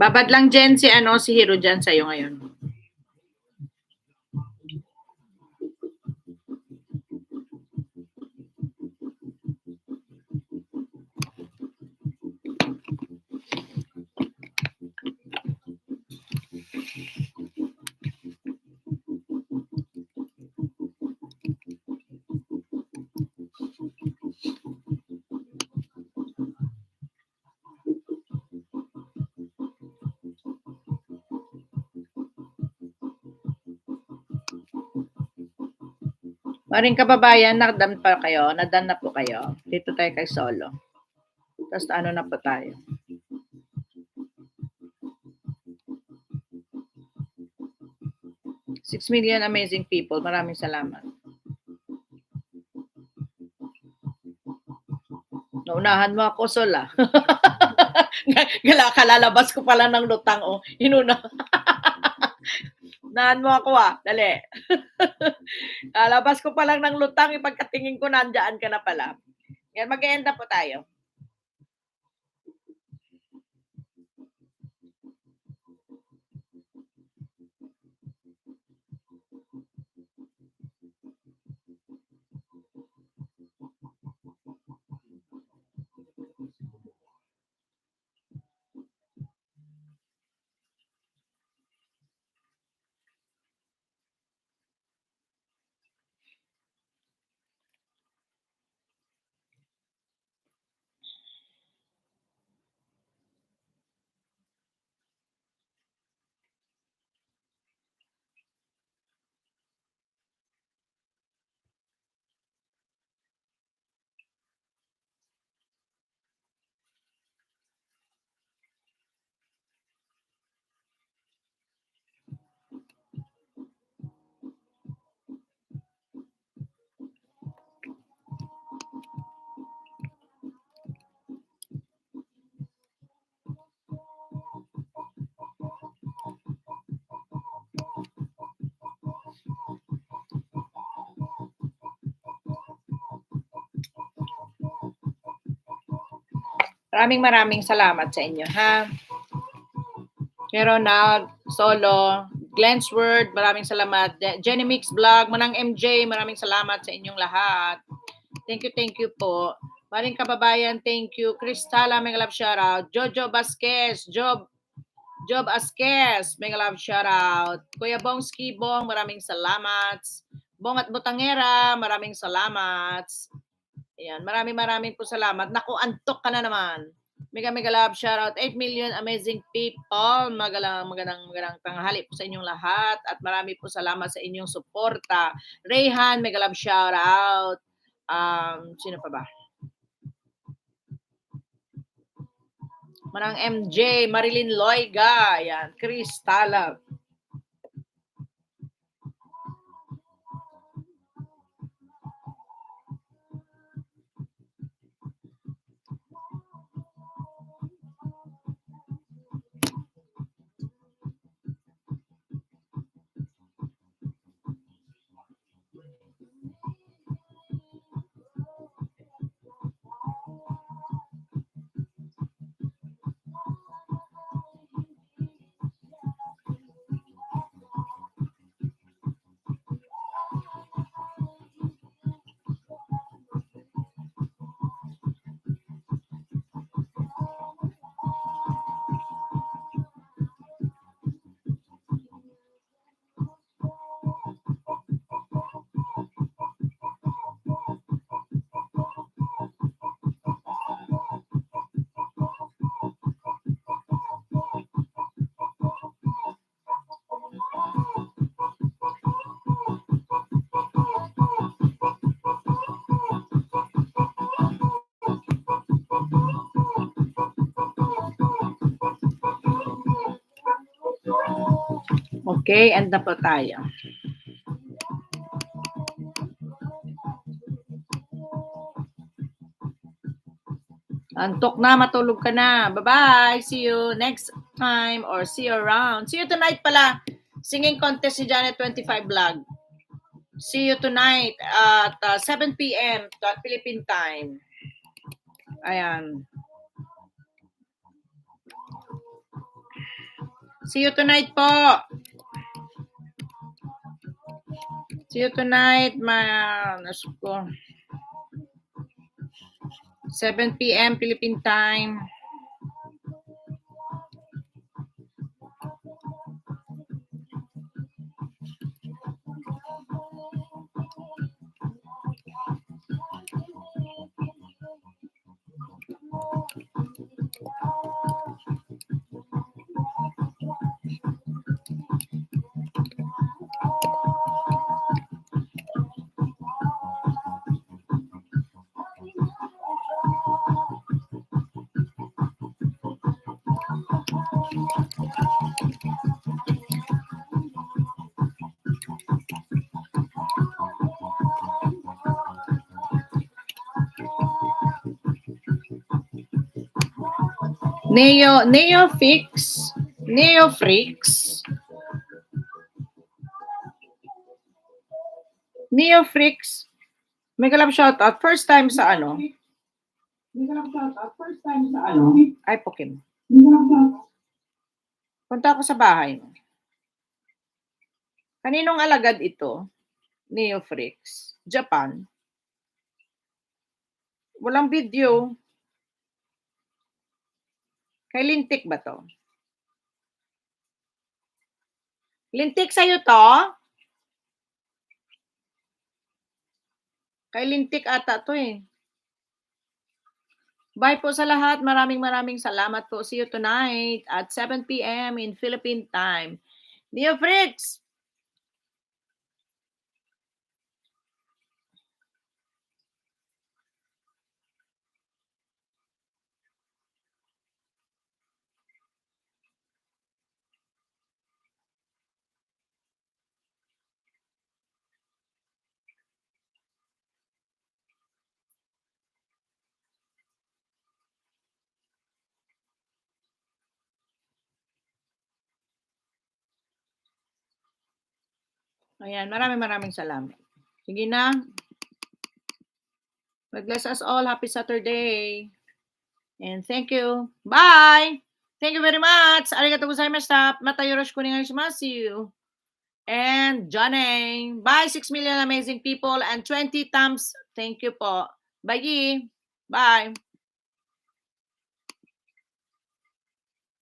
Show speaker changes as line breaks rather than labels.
Babad lang dyan si Hero dyan sa'yo ngayon. Maring kababayan, nadan pa kayo? Nadan na po kayo? Dito tayo kay Solo. Tapos ano na po tayo? Six million amazing people. Maraming salamat. Naunahan mo ako, Sol, ah. Kalalabas ko pala ng lutang, oh. Inuna. Unahan mo ako, ah. Dali. Kalabas ko pa lang ng lutang, ipagkatingin ko, nandyan ka na pala. Yan, mag-e-end na po tayo. Maraming salamat sa inyo, ha? Ronald, Solo, Glenn's Word, maraming salamat. Jenny Mix Vlog, Manang MJ, maraming salamat sa inyong lahat. Thank you po. Maring kababayan, thank you. Cristala, mega love shoutout. Jojo Vasquez, Job Asquez, mega love shoutout. Kuya Bong Skibong, maraming salamat. Bong at Butangera, maraming salamat. Ayan, maraming po salamat. Naku, antok ka na naman. Mega love shoutout. 8 million amazing people. Magandang tanghali po sa inyong lahat at marami po salamat sa inyong suporta. Rayhan, mega love shoutout. Sino pa ba? Manang MJ, Marilyn Loiga, yan, Cristala. Okay, end na po tayo. Antok na, matulog ka na. Bye-bye. See you next time or see you around. See you tonight pala. Singing contest si Janet 25 Vlog. See you tonight at 7 p.m. Philippine time. Ayan. See you tonight po. See you tonight, Nasko. 7 p.m. Philippine time. Neofreaks. Mega love shoutout. First time sa ano? Ay, Pokemon. Punta ako sa bahay. Kaninong alagad ito? Neofreaks. Japan. Walang video. Kay Lintik ba to? Lintik sa'yo to? Kay Lintik ata to eh. Bye po sa lahat. Maraming salamat po. See you tonight at 7 p.m. in Philippine time. Neofreaks! Ayan, maraming salamat. Sige na. God bless us all. Happy Saturday. And thank you. Bye! Thank you very much. Arigatou gozaimashita. Mata yoroshiku onegaishimasu. And Johnny. Bye, 6 million amazing people and 20 thumbs. Thank you po. Bye. Bye.